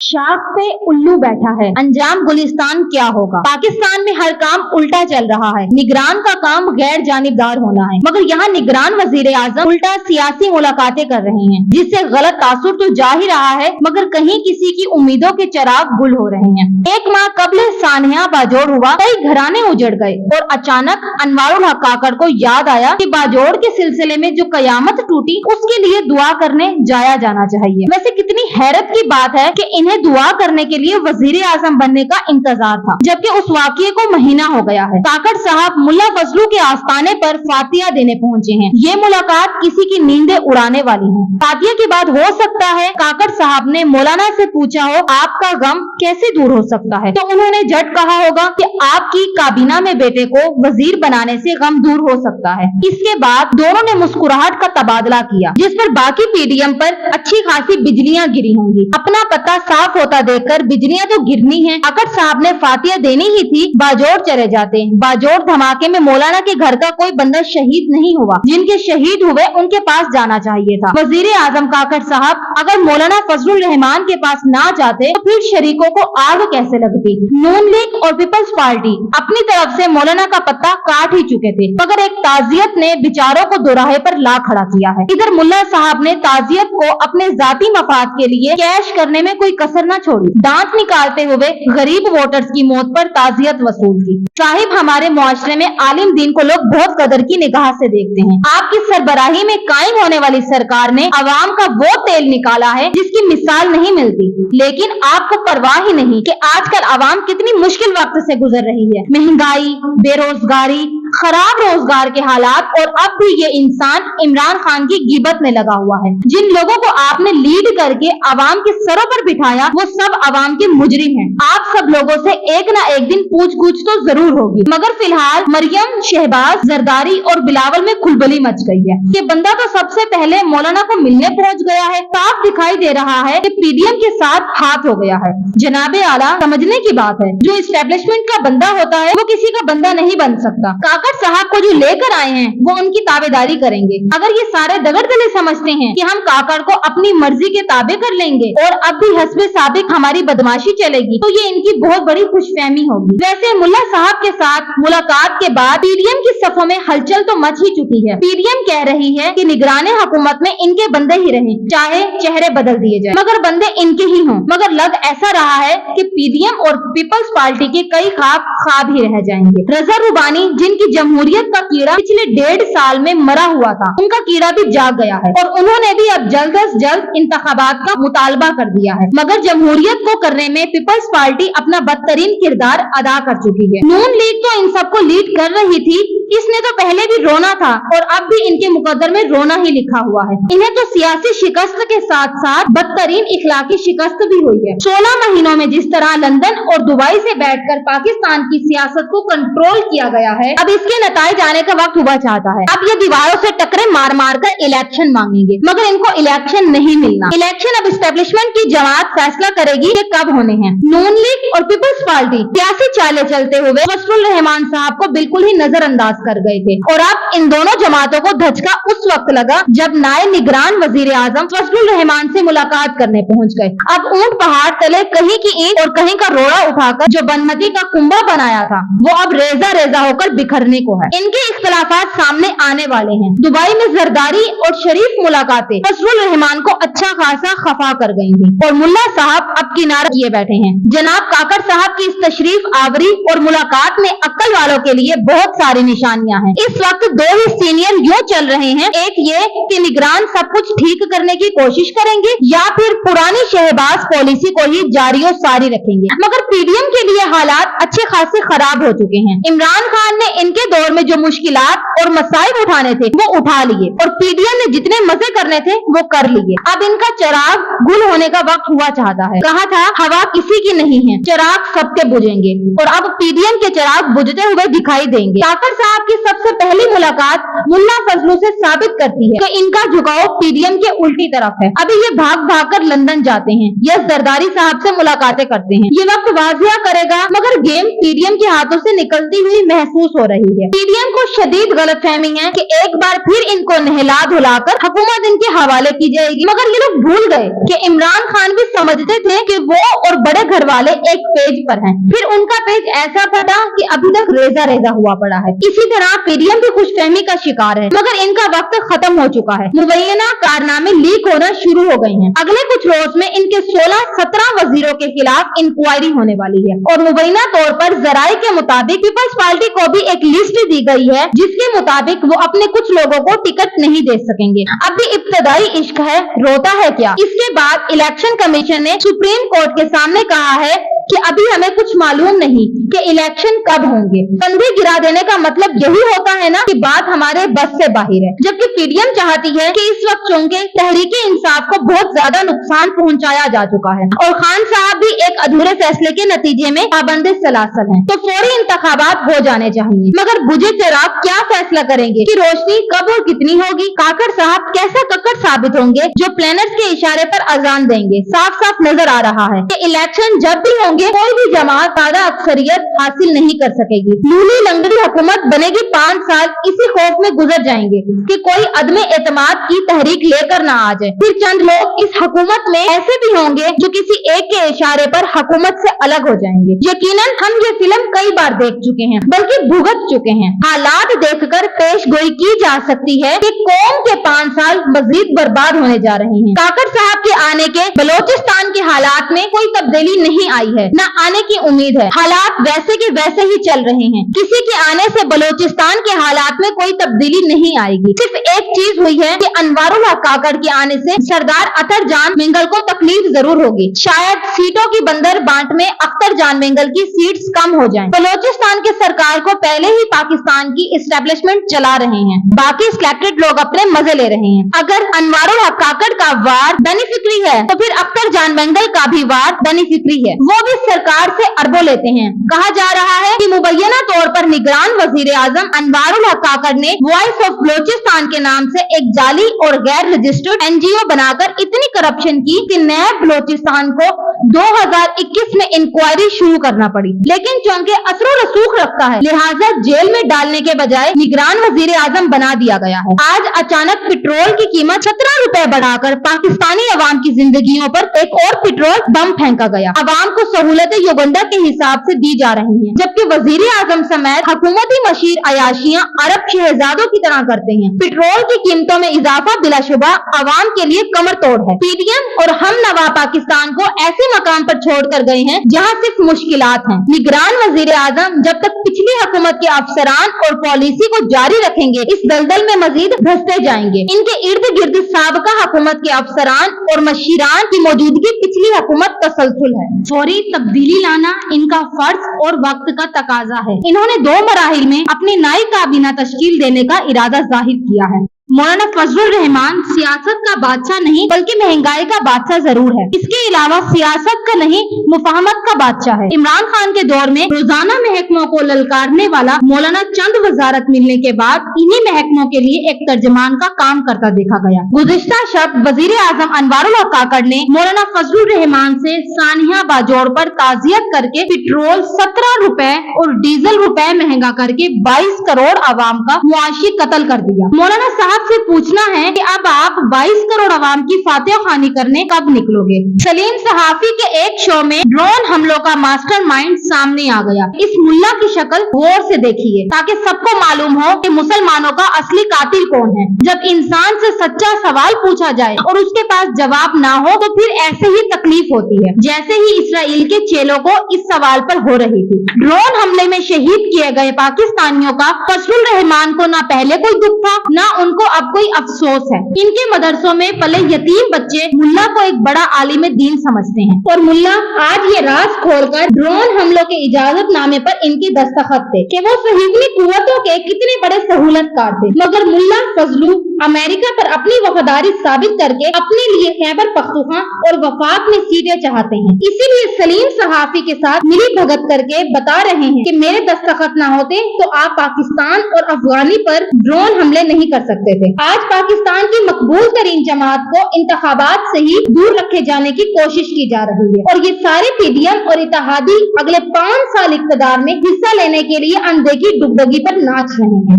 शाख पे उल्लू बैठा है, अंजाम गुलिस्तान क्या होगा। पाकिस्तान में हर काम उल्टा चल रहा है। निगरान का काम गैर जानिबदार होना है, मगर यहाँ निगरान वजीर आजम उल्टा सियासी मुलाकातें कर रहे हैं, जिससे गलत तासुर तो जा ही रहा है, मगर कहीं किसी की उम्मीदों के चिराग गुल हो रहे हैं। एक माह कबल सानिया बाजोड़ हुआ, कई घराने उजड़ गए और अचानक अनवारुल हक काकड़ को याद आया कि बाजोड़ के सिलसिले में जो कयामत टूटी उसके लिए दुआ करने जाया जाना चाहिए। वैसे कितनी हैरत की बात है कि इन्हें दुआ करने के लिए वजीर आजम बनने का इंतजार था, जबकि उस वाक़ये को महीना हो गया है। काकड़ साहब मुल्ला फजलू के आस्थाने पर फातिया देने पहुंचे हैं। ये मुलाकात किसी की नींदें उड़ाने वाली है। फातिया के बाद हो सकता है काकड़ साहब ने मौलाना से पूछा हो आपका गम कैसे दूर हो सकता है, तो उन्होंने झट कहा होगा कि आपकी काबीना में बेटे को वजीर बनाने से गम दूर हो सकता है। इसके बाद दोनों ने मुस्कुराहट का तबादला किया, जिस पर बाकी पीडीएम पर अच्छी खासी बिजलियां गिरी होंगी। अपना पता साफ होता देखकर बिजलियां तो गिरनी है। काकड़ साहब ने फातिया देनी ही थी, बाजोड़ चले जाते। बाजोड़ धमाके में मौलाना के घर का कोई बंदा शहीद नहीं हुआ, जिनके शहीद हुए उनके पास जाना चाहिए था। वजीर आजम काकड़ साहब अगर मौलाना फजलुर रहमान के पास ना जाते तो फिर शरीकों को आग कैसे लगती। नून लीग और पीपल्स पार्टी अपनी तरफ से मौलाना का पत्ता काट ही चुके थे, मगर एक ताजियत ने विचारों को दोराहे पर ला खड़ा किया है। इधर मुल्ला साहब ने ताजियत को अपने जाती मफाद के लिए कैश करने में कोई कसर न छोड़ी। दांत निकालते हुए गरीब वोटर्स की मौत पर ताजियत वसूल की। साहिब हमारे मुआशरे में आलिम दीन को लोग बहुत कदर की निगाह से देखते हैं। आपकी सरबराही में कायम होने वाली सरकार ने अवाम का वो तेल निकाला है जिसकी मिसाल नहीं मिलती, लेकिन आपको परवाह ही नहीं कि आजकल अवाम कितनी मुश्किल वक्त से गुजर रही है। महंगाई, बेरोजगारी, खराब रोजगार के हालात, और अब भी ये इंसान इमरान खान की गिबत में लगा हुआ है। जिन लोगों को आपने लीड करके अवाम के सरों पर बिठाया वो सब अवाम के मुजरिम हैं। आप सब लोगों से एक ना एक दिन पूछ गूछ तो जरूर होगी, मगर फिलहाल मरियम, शहबाज, जरदारी और बिलावल में खुलबली मच गई है। ये बंदा तो सबसे पहले मौलाना को मिलने पहुंच गया है। साफ दिखाई दे रहा है कि पीडीएम के साथ हाथ हो गया है। जनाबे आला समझने की बात है, जो इस्टेब्लिशमेंट का बंदा होता है वो किसी का बंदा नहीं बन सकता। काकड़ साहब को जो लेकर आए हैं वो उनकी ताबेदारी करेंगे। अगर ये सारे दगड़दले समझते हैं कि हम काकड़ को अपनी मर्जी के ताबे कर लेंगे और अब भी हस्बे साबिक हमारी बदमाशी चलेगी, तो ये इनकी बहुत बड़ी खुशफहमी होगी। वैसे मुल्ला साहब के साथ मुलाकात के बाद पीडीएम की सफों में हलचल तो मच ही चुकी है। पीडीएम कह रही है कि निगराने हुकूमत में इनके बंदे ही रहें, चाहे चेहरे बदल दिए जाए, मगर बंदे इनके ही हों। मगर लग ऐसा रहा है कि पीडीएम और पीपल्स पार्टी के कई ख्वाब ही रह जाएंगे। रजा रुबानी, जिनकी जमहूरियत का कीड़ा पिछले 1.5 साल में मरा हुआ था, उनका कीड़ा भी जाग गया है और उन्होंने भी अब जल्द अज जल्द इंतखाबात का मुतालबा कर दिया है। मगर जमहूरियत को करने में पीपल्स पार्टी अपना बदतरीन किरदार अदा कर चुकी है। नून लीग तो इन सबको लीड कर रही थी, इसने तो पहले भी रोना था और अब भी इनके मुकद्दर में रोना ही लिखा हुआ है। इन्हें तो सियासी शिकस्त के साथ साथ बदतरीन इखलाकी शिकस्त भी हुई है। 16 महीनों में जिस तरह लंदन और दुबई से बैठकर पाकिस्तान की सियासत को कंट्रोल किया गया है, अब इसके नताइज आने का वक्त हुआ चाहता है। अब ये दीवारों से टकरे मार मार कर इलेक्शन मांगेंगे, मगर इनको इलेक्शन नहीं मिलना। इलेक्शन अब इस्टेब्लिशमेंट की जमात फैसला करेगी कि कब होने हैं। नून लीग और पीपल्स पार्टी सियासी चाले चलते हुए फजलुर रहमान साहब को बिल्कुल ही नजरअंदाज कर गए थे, और अब इन दोनों जमातों को धचका उस वक्त लगा जब नायब निगरान वजीर आजम फजलुर रहमान से मुलाकात करने पहुंच गए। अब ऊंट पहाड़ तले कहीं की ईंट और कहीं का रोड़ा उठाकर जो बनमती का कुंभा बनाया था वो अब रेजा रेजा होकर बिखरने को है। इनके इख्तलाफात सामने आने वाले हैं। दुबई में जरदारी और शरीफ मुलाकातें फजलुर रहमान को अच्छा खासा खफा कर गई थी और मुल्ला साहब अब किनारा किए बैठे हैं। जनाब काकड़ साहब की इस तशरीफ आवरी और मुलाकात में अक्ल वालों के लिए बहुत सारी निशानियां हैं। इस वक्त 2 ही सीनियर यूँ चल रहे हैं, एक ये कि निगरान सब कुछ ठीक करने की कोशिश करेंगे या फिर पुरानी शहबाज पॉलिसी को ही जारी और सारी रखेंगे। मगर पीडीएम के लिए हालात अच्छे खासे खराब हो चुके हैं। इमरान खान ने इनके दौर में जो मुश्किलात और मसाइब उठाने थे वो उठा लिए और पीडीएम ने जितने मजे करने थे वो कर लिए। अब इनका चिराग गुल होने का वक्त हुआ चाहता है। कहा था हवा किसी की नहीं है, चिराग सबके बुझेंगे, और अब पीडीएम के चिराग बुझते हुए दिखाई देंगे। काकड़ साहब की सबसे पहली मुलाकात मुल्ला फजलू से साबित करती है कि इनका झुकाव पीडीएम के उल्टी तरफ है। अभी ये भाग भाग कर लंदन जाते हैं या जरदारी साहब से मुलाकातें करते हैं। ये वक्त वाजिया करेगा, मगर गेम पीडीएम के हाथों से निकलती हुई महसूस हो रही है। है। पीडीएम को शदीद गलतफहमी है कि एक बार फिर इनको नहला धुलाकर हुकूमत इनके हवाले की जाएगी, मगर ये लोग भूल गए कि इमरान खान भी समझते थे कि वो और बड़े घर वाले एक पेज पर हैं। फिर उनका पेज ऐसा फटा कि अभी तक रेजा रेजा हुआ पड़ा है। इसी तरह पीडीएम भी खुशफहमी का शिकार है, मगर इनका वक्त खत्म हो चुका है। मुबैना कारनामे लीक होना शुरू हो गए हैं। अगले कुछ रोज में इनके 16-17 वजीरों के खिलाफ इंक्वायरी होने वाली है और मुबैना तौर पर जराये के मुताबिक पीपल्स पार्टी को भी एक लिस्ट दी गई है जिसके मुताबिक वो अपने कुछ लोगों को टिकट नहीं दे सकेंगे। अब भी इब्तदाई इश्क है, रोता है क्या। इसके बाद इलेक्शन कमीशन ने सुप्रीम कोर्ट के सामने कहा है कि अभी हमें कुछ मालूम नहीं कि इलेक्शन कब होंगे। कंधे गिरा देने का मतलब यही होता है ना कि बात हमारे बस से बाहर है, जबकि पीडीएम चाहती है कि इस वक्त चूंकि तहरीके इंसाफ को बहुत ज्यादा नुकसान पहुंचाया जा चुका है और खान साहब भी एक अधूरे फैसले के नतीजे में पाबंदे सलासल हैं, तो फौरी इंतखाबात हो जाने चाहिए। मगर बुझे चिराग क्या फैसला करेंगे कि रोशनी कब और कितनी होगी। काकड़ साहब कैसा कक्कड़ साबित होंगे जो प्लानर्स के इशारे पर अजान देंगे। साफ साफ नजर आ रहा है कि इलेक्शन जब भी होंगे कोई भी जमात ज्यादा अक्सरियत हासिल नहीं कर सकेगी। लूली लंगड़ी हुकूमत बनेगी, 5 साल इसी खौफ में गुजर जाएंगे कि कोई अदमे एतमाद की तहरीक लेकर ना आ जाए। फिर चंद लोग इस हुकूमत में ऐसे भी होंगे जो किसी एक के इशारे पर हुकूमत से अलग हो जाएंगे। यकीनन हम ये फिल्म कई बार देख चुके हैं, बल्कि भुगत चुके हैं। हालात देखकर पेश गोई की जा सकती है कि कौम के 5 साल मजीद बर्बाद होने जा रहे हैं। काकड़ साहब के आने के बलोचिस्तान के हालात में कोई तब्दीली नहीं आई है, न आने की उम्मीद है। हालात वैसे के वैसे ही चल रहे हैं। किसी के आने से बलोचिस्तान के हालात में कोई तब्दीली नहीं आएगी। सिर्फ एक चीज हुई है कि अनवारुल हक काकड़ के आने से सरदार अतर जान मेंगल को तकलीफ जरूर होगी। शायद सीटों की बंदर बांट में अख्तर जान मेंगल की सीट्स कम हो जाएं। बलोचिस्तान की सरकार को पहले ही पाकिस्तान की एस्टेब्लिशमेंट चला रहे हैं, बाकी सिलेक्टेड लोग अपने मजे ले रहे हैं। अगर अनवारुल हक काकड़ का वार बेनिफिक्री है तो फिर अख्तर जान मेंगल का भी वार बेनिफिक्री है। वो भी सरकार से अरबों लेते हैं। कहा जा रहा है कि मुबैना तौर पर निगरान वजीर आजम अनवारुल हक काकड़ ने वॉइस ऑफ बलोचिस्तान के नाम से एक जाली और गैर रजिस्टर्ड एनजीओ बनाकर इतनी करप्शन की कि नैब बलोचिस्तान को 2021 में इंक्वायरी शुरू करना पड़ी। लेकिन चूंकि असर रसूख रखता है, लिहाजा जेल में डालने के बजाय निगरान वजीर आजम बना दिया गया है। आज अचानक पेट्रोल की कीमत 17 रुपए बढ़ाकर पाकिस्तानी अवाम की जिंदगियों पर एक और पेट्रोल बम फेंका गया। अवाम को सहूलतें युगंडा के हिसाब से दी जा रही हैं, जबकि वजीर आजम समेत हुकूमती मशीर अयाशियां अरब शहजादों की तरह करते हैं। पेट्रोल की कीमतों में इजाफा बिलाशुबा अवाम के लिए कमर तोड़ है। पीडीएम और हम नवा पाकिस्तान को ऐसे मकाम पर छोड़कर गए हैं जहां सिर्फ मुश्किलात हैं। निगरान वजीर आजम जब तक पिछली हुकूमत के अफसरान और पॉलिसी को जारी रखेंगे, इस दलदल में मजीद धंसते जाएंगे। इनके इर्द गिर्द साबका हुकूमत के अफसरान और मशीरान की मौजूदगी पिछली हुकूमत तसलसल है। फौरी तब्दीली लाना इनका फर्ज और वक्त का तकाजा है। इन्होंने 2 मराहिल में अपनी नई काबीना तश्कील देने का इरादा जाहिर किया है। मौलाना फजलुर रहमान सियासत का बादशाह नहीं बल्कि महंगाई का बादशाह जरूर है। इसके अलावा सियासत का नहीं मुफाहमत का बादशाह है। इमरान खान के दौर में रोजाना महकमों को ललकारने वाला मौलाना चंद वजारत मिलने के बाद इन्हीं महकमों के लिए एक तर्जमान का काम करता देखा गया। गुज़िश्ता शब वजीर आजम अनवारुल हक काकड़ ने मौलाना फजलुर रहमान से सानिया बाजोड़ पर ताजियत करके पेट्रोल 17 रुपए और डीजल रुपए महंगा करके 22 करोड़ आवाम का मुआशी कत्ल कर दिया। मौलाना साहब से पूछना है कि अब आप 22 करोड़ आवाम की फातिहा खानी करने कब निकलोगे। सलीम सहाफी के एक शो में ड्रोन हमलों का मास्टरमाइंड सामने आ गया। इस मुल्ला की शक्ल गौर से देखिए ताकि सबको मालूम हो कि मुसलमानों का असली कातिल कौन है। जब इंसान से सच्चा सवाल पूछा जाए और उसके पास जवाब ना हो तो फिर ऐसे ही तकलीफ होती है, जैसे ही इसराइल के चेलों को इस सवाल पर हो रही थी। ड्रोन हमले में शहीद किए गए पाकिस्तानियों का फजलुर रहमान को ना पहले कोई दुख था ना उनको अब कोई अफसोस है। इनके मदरसों में पले यतीम बच्चे मुल्ला को एक बड़ा आलिम दीन समझते हैं और मुल्ला आज ये राज खोलकर ड्रोन हमलों के इजाजतनामे पर इनके दस्तखत थे कि वो सहीनी कुव्वतों के कितने बड़े सहूलतकार थे। मगर मुल्ला फजलू अमेरिका पर अपनी वफादारी साबित करके अपने लिए खैबर पख्तूनख्वा और वफाक में सीटें चाहते हैं। इसीलिए सलीम सहाफी के साथ मिली भगत करके बता रहे हैं कि मेरे दस्तखत न होते तो आप पाकिस्तान और अफगानी पर ड्रोन हमले नहीं कर सकते تھے. آج پاکستان کی مقبول ترین جماعت کو انتخابات سے ہی دور رکھے جانے کی کوشش کی جا رہی ہے اور یہ سارے پی ڈی ایم اور اتحادی اگلے 5 سال اقتدار میں حصہ لینے کے لیے اندھے کی ڈگڈگی پر ناچ رہے ہیں.